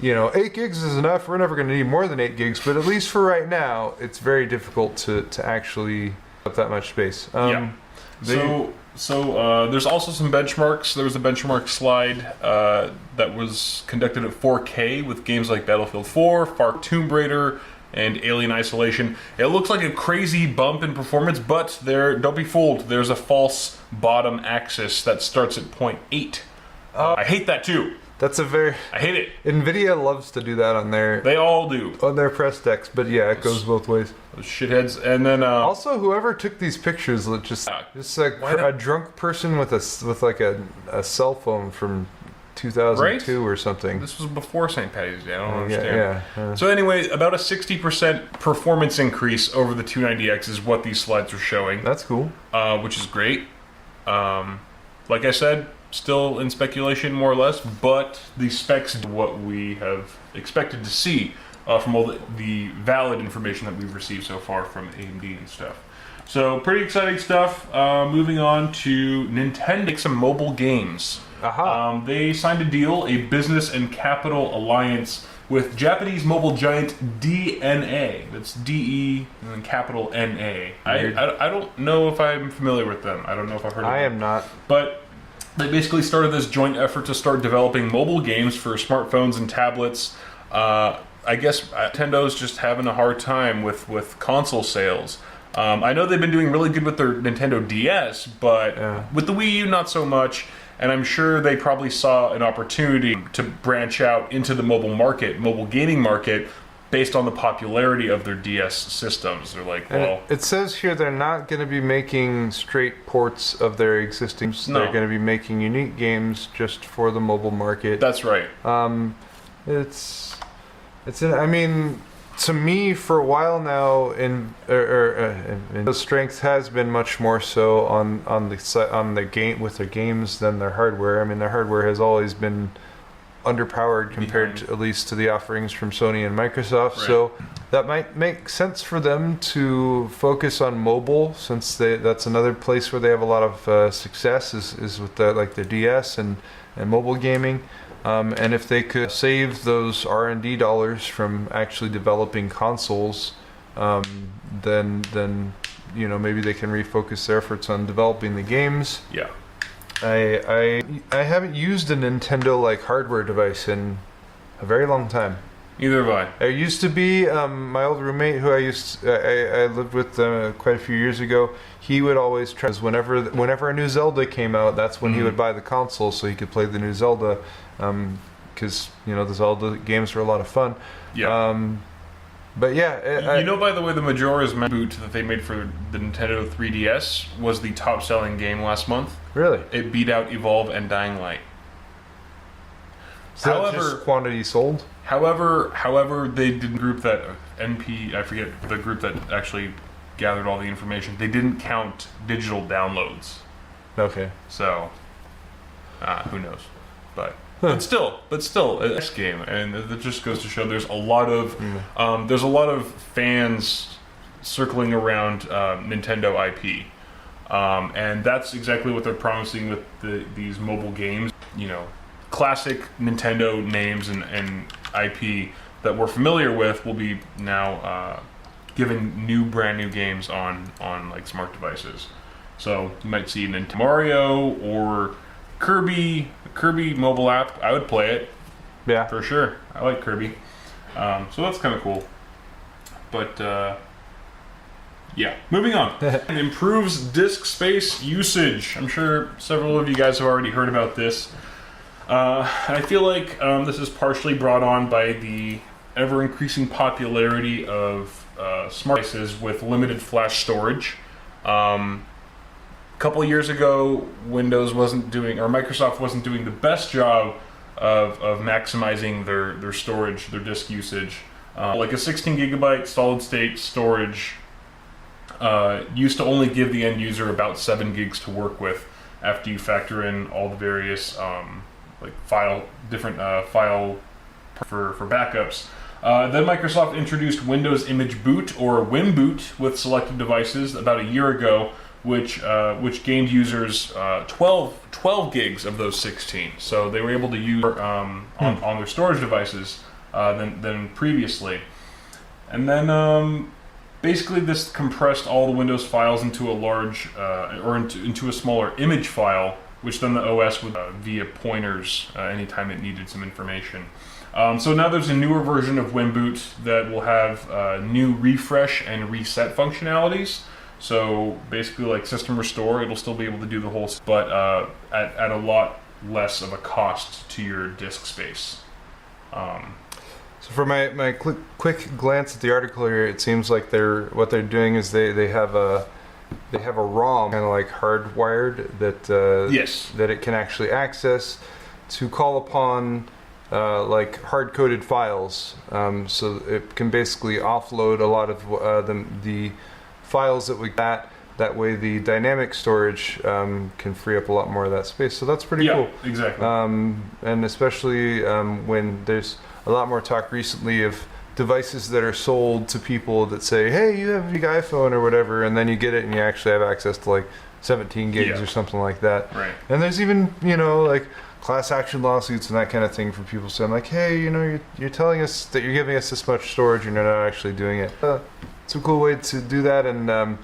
8 gigs is enough. We're never going to need more than 8 gigs. But at least for right now, it's very difficult to actually have that much space. So there's also some benchmarks. There was a benchmark slide that was conducted at 4K with games like Battlefield 4, Far Tomb Raider, and Alien Isolation. It looks like a crazy bump in performance, but don't be fooled. There's a false bottom axis that starts at 0.8. I hate that too. I hate it. Nvidia loves to do that on their. They all do on their press decks, but yeah, it goes both ways. Those shitheads, and then also whoever took these pictures, just like a drunk person with a cell phone from 2002 or something. This was before St. Patty's Day. I don't understand. Yeah. So anyway, about a 60% performance increase over the 290X is what these slides are showing. That's cool. Which is great. Like I said, still in speculation more or less, but the specs are what we have expected to see from all the valid information that we've received so far from AMD and stuff. So pretty exciting stuff. Moving on to Nintendo, some mobile games. They signed a deal, a business and capital alliance with Japanese mobile giant DNA. That's D-E and then capital N-A. I don't know if I'm familiar with them. I don't know if I've heard of them. I am not. But they basically started this joint effort to start developing mobile games for smartphones and tablets. I guess Nintendo's just having a hard time with console sales. I know they've been doing really good with their Nintendo DS, but with the Wii U, not so much. And I'm sure they probably saw an opportunity to branch out into the mobile gaming market based on the popularity of their DS systems. They're like, well, it says here they're not going to be making straight ports of their existing. No. They're going to be making unique games just for the mobile market. that's right. I mean, to me, for a while now, the strength has been much more so on the game with their games than their hardware. I mean, their hardware has always been underpowered compared to, at least to the offerings from Sony and Microsoft. Right. So that might make sense for them to focus on mobile, since that's another place where they have a lot of success is with the DS and mobile gaming. And if they could save those R&D dollars from actually developing consoles, then maybe they can refocus their efforts on developing the games. Yeah. I haven't used a Nintendo hardware device in a very long time. Neither have I. There used to be my old roommate who I lived with quite a few years ago. He would always try, whenever a new Zelda came out, that's when he would buy the console so he could play the new Zelda, because the Zelda games were a lot of fun. Yeah. But yeah, by the way, the Majora's Mask boot that they made for the Nintendo 3DS was the top-selling game last month. Really? It beat out Evolve and Dying Light. So that's just quantity sold. However, they didn't group that I forget the group that actually gathered all the information. They didn't count digital downloads. Okay. So, who knows? But still, it's a game, and it just goes to show there's a lot of fans circling around Nintendo IP, and that's exactly what they're promising with these mobile games. Classic Nintendo names and IP that we're familiar with will be now given brand new games on smart devices. So you might see Nintendo Mario or Kirby mobile app. I would play it. Yeah, for sure. I like Kirby. So that's kind of cool. But yeah, moving on. It improves disk space usage. I'm sure several of you guys have already heard about this. I feel like this is partially brought on by the ever-increasing popularity of smart devices with limited flash storage. A couple of years ago, Microsoft wasn't doing the best job of maximizing their storage, their disk usage. Like a 16 gigabyte solid state storage used to only give the end user about 7 gigs to work with after you factor in all the various file for backups. Then Microsoft introduced Windows Image Boot, or WimBoot, with selected devices about a year ago, which gained users 12 gigs of those 16. So they were able to use on their storage devices than previously. And then basically this compressed all the Windows files into a large into a smaller image file, which then the OS would via pointers anytime it needed some information. So now there's a newer version of WimBoot that will have new refresh and reset functionalities. So basically, like System Restore, it'll still be able to do the whole, but at a lot less of a cost to your disk space. So for my quick glance at the article here, it seems like what they're doing is they have a ROM kind of like hardwired that yes, that it can actually access to call upon hard-coded files. So it can basically offload a lot of the files that we got. That way the dynamic storage can free up a lot more of that space. So that's pretty cool. Yeah, exactly. And especially when there's a lot more talk recently of devices that are sold to people that say, hey, you have a big iPhone or whatever, and then you get it and you actually have access to 17 gigs or something like that. Right. And there's even, class action lawsuits and that kind of thing for people saying hey, you're telling us that you're giving us this much storage and you're not actually doing it. It's a cool way to do that. And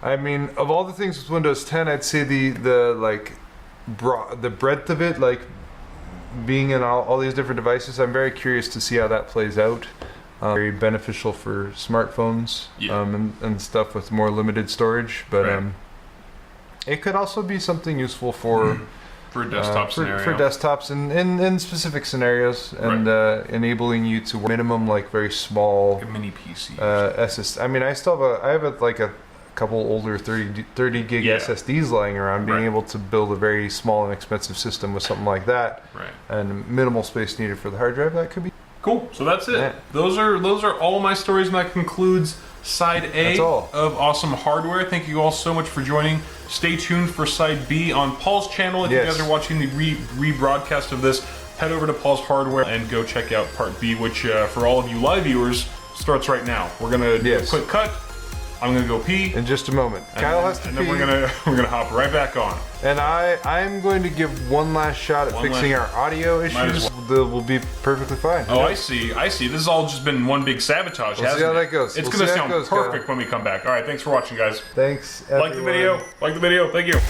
I mean, of all the things with Windows 10, I'd say the breadth of it, being in all these different devices, I'm very curious to see how that plays out. Very beneficial for smartphones and stuff with more limited storage, but it could also be something useful for For a desktop scenario. For desktops and in specific scenarios, and enabling you to minimum like very small a mini PC. SSD. I mean, I have like a couple older 30 gig SSDs lying around. Being able to build a very small and expensive system with something like that, and minimal space needed for the hard drive, that could be cool. So that's it. Yeah. Those are all my stories, and that concludes Side A of Awesome Hardware. Thank you all so much for joining. Stay tuned for Side B on Paul's channel. If you guys are watching the rebroadcast of this, head over to Paul's Hardware and go check out Part B, which for all of you live viewers starts right now. We're gonna do a quick cut. I'm gonna go pee in just a moment. Kyle has to pee. And then we're gonna hop right back on. And I'm going to give one last shot at fixing our audio issues. We'll be perfectly fine. Oh, I see. This has all just been one big sabotage. We'll see how that goes. It's gonna sound perfect when we come back. All right, thanks for watching, guys. Thanks. Like the video. Thank you.